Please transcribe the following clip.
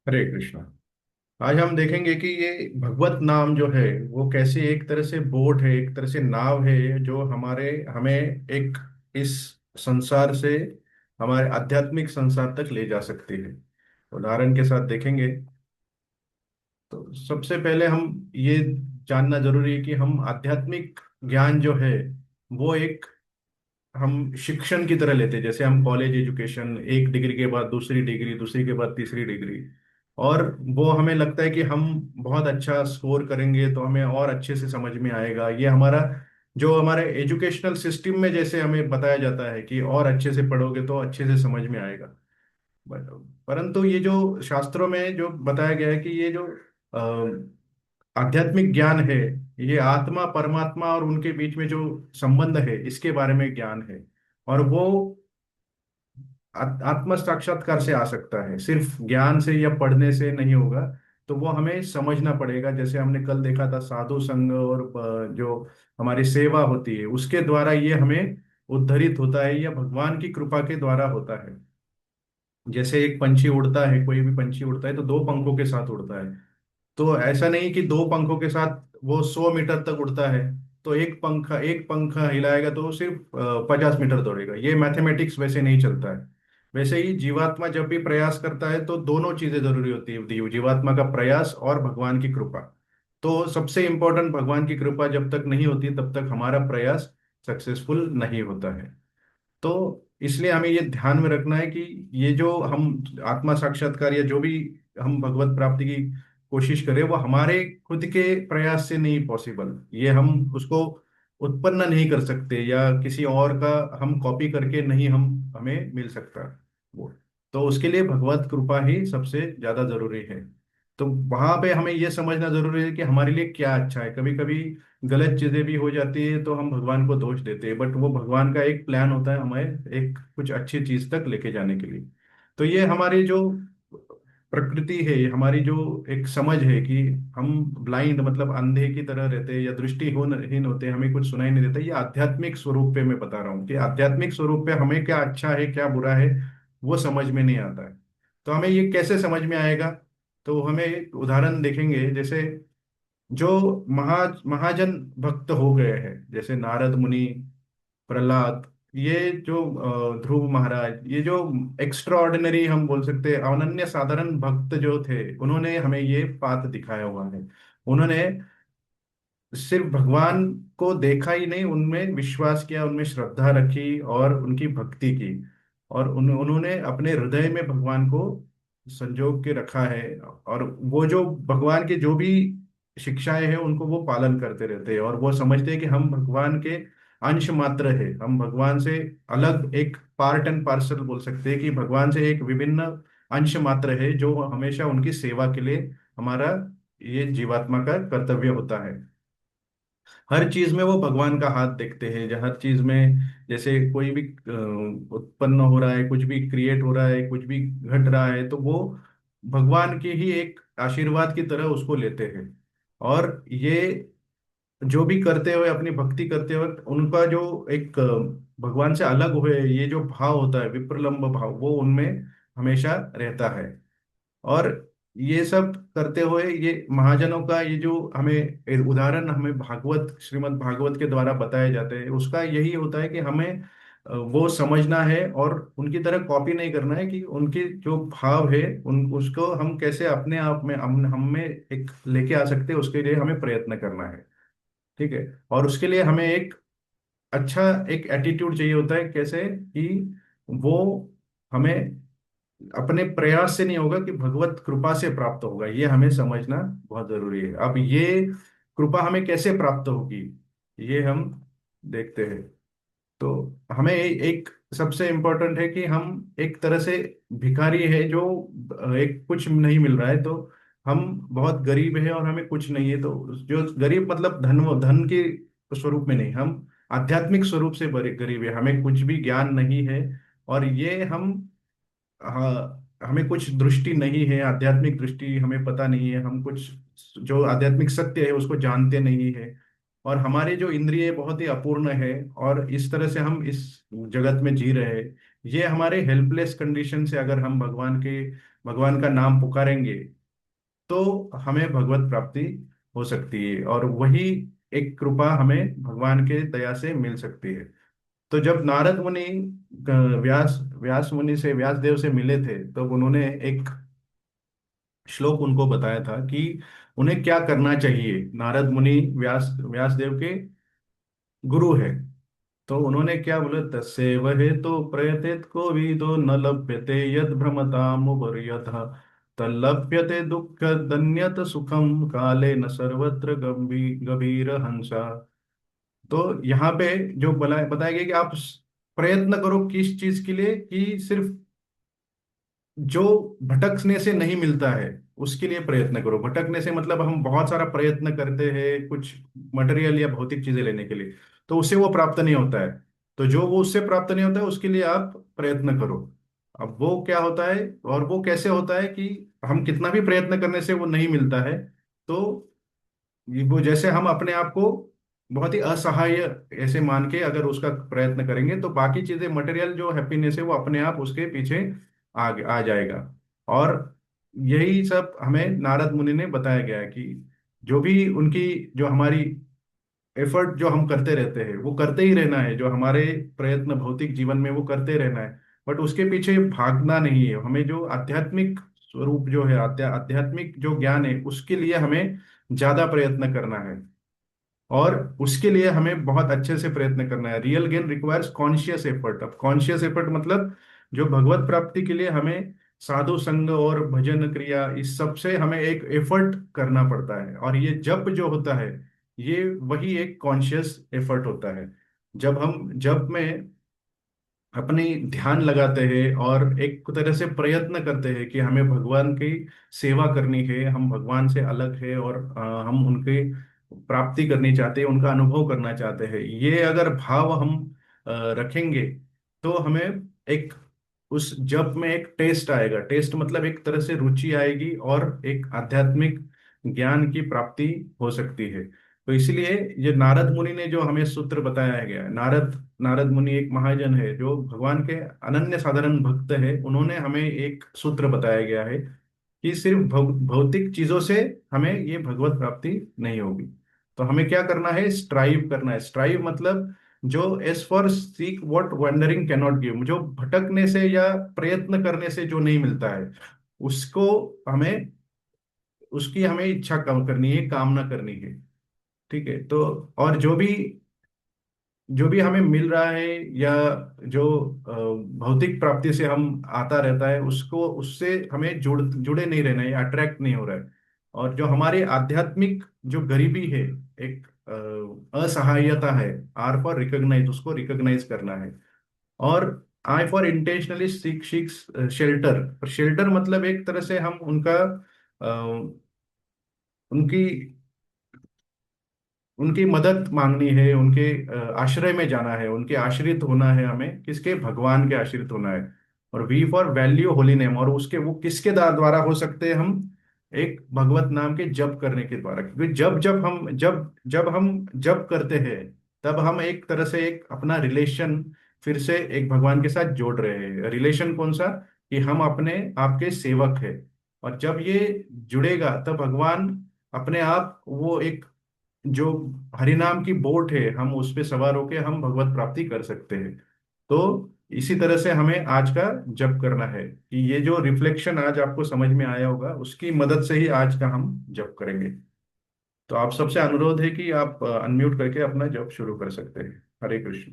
हरे कृष्णा। आज हम देखेंगे कि ये भगवत नाम जो है वो कैसे एक तरह से बोट है, एक तरह से नाव है जो हमारे हमें एक इस संसार से हमारे आध्यात्मिक संसार तक ले जा सकती है। उदाहरण के साथ देखेंगे तो सबसे पहले हम ये जानना जरूरी है कि हम आध्यात्मिक ज्ञान जो है वो एक हम शिक्षण की तरह लेते हैं। जैसे हम कॉलेज एजुकेशन, एक डिग्री के बाद दूसरी डिग्री, दूसरी के बाद तीसरी डिग्री, और वो हमें लगता है कि हम बहुत अच्छा स्कोर करेंगे तो हमें और अच्छे से समझ में आएगा। ये हमारा जो हमारे एजुकेशनल सिस्टम में जैसे हमें बताया जाता है कि और अच्छे से पढ़ोगे तो अच्छे से समझ में आएगा। बट परंतु ये जो शास्त्रों में जो बताया गया है कि ये जो आध्यात्मिक ज्ञान है, ये आत्मा परमात्मा और उनके बीच में जो संबंध है इसके बारे में ज्ञान है। और वो आत्म साक्षात्कार से आ सकता है, सिर्फ ज्ञान से या पढ़ने से नहीं होगा। तो वो हमें समझना पड़ेगा। जैसे हमने कल देखा था साधु संग और जो हमारी सेवा होती है उसके द्वारा ये हमें उद्धरित होता है या भगवान की कृपा के द्वारा होता है। जैसे एक पंछी उड़ता है, कोई भी पंछी उड़ता है तो दो पंखों के साथ उड़ता है। तो ऐसा नहीं कि दो पंखों के साथ वो 100 मीटर तक उड़ता है। तो एक पंखा हिलाएगा तो वो सिर्फ 50 मीटर दौड़ेगा। ये मैथमेटिक्स वैसे नहीं चलता है। वैसे ही जीवात्मा जब भी प्रयास करता है तो दोनों चीजें जरूरी होती है, जीवात्मा का प्रयास और भगवान की कृपा। तो सबसे इंपॉर्टेंट भगवान की कृपा जब तक नहीं होती तब तक हमारा प्रयास सक्सेसफुल नहीं होता है। तो इसलिए हमें ये ध्यान में रखना है कि ये जो हम आत्मा साक्षात्कार या जो भी हम भगवत प्राप्ति की कोशिश करें वो हमारे खुद के प्रयास से नहीं पॉसिबल। ये हम उसको उत्पन्न नहीं कर सकते या किसी और का हम कॉपी करके नहीं हम हमें मिल सकता वो। तो उसके लिए भगवत कृपा ही सबसे ज्यादा जरूरी है। तो वहां पे हमें ये समझना जरूरी है कि हमारे लिए क्या अच्छा है। कभी कभी गलत चीजें भी हो जाती है तो हम भगवान को दोष देते हैं, बट वो भगवान का एक प्लान होता है हमें एक कुछ अच्छी चीज तक लेके जाने के लिए। तो ये हमारी जो प्रकृति है, ये हमारी जो एक समझ है कि हम ब्लाइंड मतलब अंधे की तरह रहते हैं या दृष्टिहीन होते हैं, हमें कुछ सुनाई नहीं देता। ये आध्यात्मिक स्वरूप पे मैं बता रहा हूँ कि आध्यात्मिक स्वरूप पे हमें क्या अच्छा है क्या बुरा है वो समझ में नहीं आता है। तो हमें ये कैसे समझ में आएगा? तो हमें एक उदाहरण देखेंगे। जैसे जो महाजन भक्त हो गए हैं, जैसे नारद मुनि, प्रहलाद, ये जो ध्रुव महाराज, ये जो एक्स्ट्रा ऑर्डिनरी हम बोल सकते हैं अनन्य साधारण भक्त जो थे, उन्होंने हमें ये पाथ दिखाया हुआ है। उन्होंने सिर्फ भगवान को देखा ही नहीं, उनमें विश्वास किया, उनमें श्रद्धा रखी और उनकी भक्ति की। और उन्होंने अपने हृदय में भगवान को संजो के रखा है। और वो जो भगवान के जो भी शिक्षाएं हैं उनको वो पालन करते रहते हैं। और वो समझते हैं कि हम भगवान के अंश मात्र है, हम भगवान से अलग एक पार्ट एंड पार्सल बोल सकते हैं कि भगवान से एक विभिन्न अंश मात्र है जो हमेशा उनकी सेवा के लिए हमारा ये जीवात्मा का कर्तव्य होता है। हर चीज में वो भगवान का हाथ देखते हैं। हर चीज में जैसे कोई भी उत्पन्न हो रहा है, कुछ भी क्रिएट हो रहा है, कुछ भी घट रहा है तो वो भगवान के ही एक आशीर्वाद की तरह उसको लेते हैं। और ये जो भी करते हुए अपनी भक्ति करते वक्त उनका जो एक भगवान से अलग हुए ये जो भाव होता है, विप्रलंब भाव, वो उनमें हमेशा रहता है। और ये सब करते हुए ये महाजनों का ये जो हमें एक उदाहरण हमें भागवत, श्रीमद् भागवत के द्वारा बताए जाते हैं, उसका यही होता है कि हमें वो समझना है और उनकी तरह कॉपी नहीं करना है। कि उनके जो भाव है उन उसको हम कैसे अपने आप में हम में एक लेके आ सकते हैं, उसके लिए हमें प्रयत्न करना है। ठीक है। और उसके लिए हमें एक अच्छा एक एटीट्यूड चाहिए होता है। कैसे कि वो हमें अपने प्रयास से नहीं होगा कि भगवत कृपा से प्राप्त होगा, ये हमें समझना बहुत जरूरी है। अब ये कृपा हमें कैसे प्राप्त होगी ये हम देखते हैं। तो हमें एक सबसे इम्पोर्टेंट है कि हम एक तरह से भिखारी है जो एक कुछ नहीं मिल रहा है। तो हम बहुत गरीब है और हमें कुछ नहीं है। तो जो गरीब मतलब धन के स्वरूप में नहीं, हम आध्यात्मिक स्वरूप से गरीब है, हमें कुछ भी ज्ञान नहीं है। और ये हम, हाँ, हमें कुछ दृष्टि नहीं है, आध्यात्मिक दृष्टि हमें पता नहीं है। हम कुछ जो आध्यात्मिक सत्य है उसको जानते नहीं है। और हमारे जो इंद्रिय बहुत ही अपूर्ण है और इस तरह से हम इस जगत में जी रहे हैं। ये हमारे हेल्पलेस कंडीशन से अगर हम भगवान का नाम पुकारेंगे तो हमें भगवत प्राप्ति हो सकती है, और वही एक कृपा हमें भगवान के दया से मिल सकती है। तो जब नारद मुनि व्यास व्यास मुनि से, व्यास देव से मिले थे, तो उन्होंने एक श्लोक उनको बताया था कि उन्हें क्या करना चाहिए। नारद मुनि व्यास व्यास देव के गुरु है। तो उन्होंने क्या बोला, तस्य वहे तो प्रयतेत को विदो न लभ्यते यद भ्रमतामुपर्यतः तल्लभ्यते दुःख दन्यत सुखम काले न सर्वत्र गंभीर हंसा। तो यहाँ पे जो बताया गया कि आप प्रयत्न करो किस चीज के लिए, कि सिर्फ जो भटकने से नहीं मिलता है उसके लिए प्रयत्न करो। भटकने से मतलब हम बहुत सारा प्रयत्न करते हैं कुछ मटेरियल या भौतिक चीजें लेने के लिए, तो उससे वो प्राप्त नहीं होता है। तो जो वो उससे प्राप्त नहीं होता है उसके लिए आप प्रयत्न करो। अब वो क्या होता है और वो कैसे होता है कि हम कितना भी प्रयत्न करने से वो नहीं मिलता है, तो वो जैसे हम अपने आप को बहुत ही असहाय ऐसे मान के अगर उसका प्रयत्न करेंगे, तो बाकी चीजें मटेरियल जो हैप्पीनेस है वो अपने आप उसके पीछे आ जाएगा। और यही सब हमें नारद मुनि ने बताया गया है कि जो भी उनकी, जो हमारी एफर्ट जो हम करते रहते हैं वो करते ही रहना है, जो हमारे प्रयत्न भौतिक जीवन में वो करते रहना है, बट उसके पीछे भागना नहीं है। हमें जो आध्यात्मिक स्वरूप जो है, आध्यात्मिक जो ज्ञान है, उसके लिए हमें ज्यादा प्रयत्न करना है। और उसके लिए हमें बहुत अच्छे से प्रयत्न करना है। Real gain requires conscious effort. अब कॉन्शियस एफर्ट मतलब जो भगवत प्राप्ति के लिए हमें साधु संग और भजन क्रिया, इस सब से हमें एक एफर्ट करना पड़ता है। और ये जप जो होता है, ये वही एक कॉन्शियस एफर्ट होता है। जब हम जप में अपनी ध्यान लगाते हैं और एक तरह से प्रयत्न करते हैं कि हमें भगवान की सेवा करनी है, हम भगवान से अलग है और हम उनके प्राप्ति करनी चाहते हैं, उनका अनुभव करना चाहते हैं, ये अगर भाव हम रखेंगे, तो हमें एक उस जप में एक टेस्ट आएगा। टेस्ट मतलब एक तरह से रुचि आएगी और एक आध्यात्मिक ज्ञान की प्राप्ति हो सकती है। तो इसलिए ये नारद मुनि ने जो हमें सूत्र बताया गया है, नारद नारद मुनि एक महाजन है जो भगवान के अनन्य साधारण भक्त है। उन्होंने हमें एक सूत्र बताया गया है कि सिर्फ भौतिक चीजों से हमें ये भगवत प्राप्ति नहीं होगी। तो हमें क्या करना है, स्ट्राइव करना है। स्ट्राइव मतलब जो age for seek what wandering cannot give, जो भटकने से या प्रयत्न करने से जो नहीं मिलता है, उसको हमें, उसकी हमें इच्छा कम करनी है, कामना करनी है। ठीक है। तो और जो भी हमें मिल रहा है या जो भौतिक प्राप्ति से हम आता रहता है, उसको उससे हमें जुड़े नहीं रहना है, अट्रैक्ट नहीं हो रहा है। और जो हमारे आध्यात्मिक जो गरीबी है, एक असहायता है, आर फॉर रिकॉग्नाइज, उसको रिकॉग्नाइज करना है। और I for intentionally seek seeks shelter. Shelter मतलब एक तरह से हम उनका उनकी उनकी मदद मांगनी है, उनके आश्रय में जाना है, उनके आश्रित होना है। हमें किसके, भगवान के आश्रित होना है। और we for value holy name, और उसके वो किसके द्वारा हो सकते हैं हम, एक भगवत नाम के जप करने के द्वारा। क्योंकि जब हम जप करते हैं, तब हम एक तरह से एक अपना रिलेशन फिर से एक भगवान के साथ जोड़ रहे हैं। रिलेशन कौन सा, कि हम अपने आपके सेवक है। और जब ये जुड़ेगा तब भगवान अपने आप वो एक जो हरिनाम की बोट है, हम उस पे सवार होके हम भगवत प्राप्ति कर सकते हैं। तो इसी तरह से हमें आज का जप करना है, कि ये जो रिफ्लेक्शन आज आपको समझ में आया होगा, उसकी मदद से ही आज का हम जप करेंगे। तो आप सबसे अनुरोध है कि आप अनम्यूट करके अपना जप शुरू कर सकते हैं। हरे कृष्ण।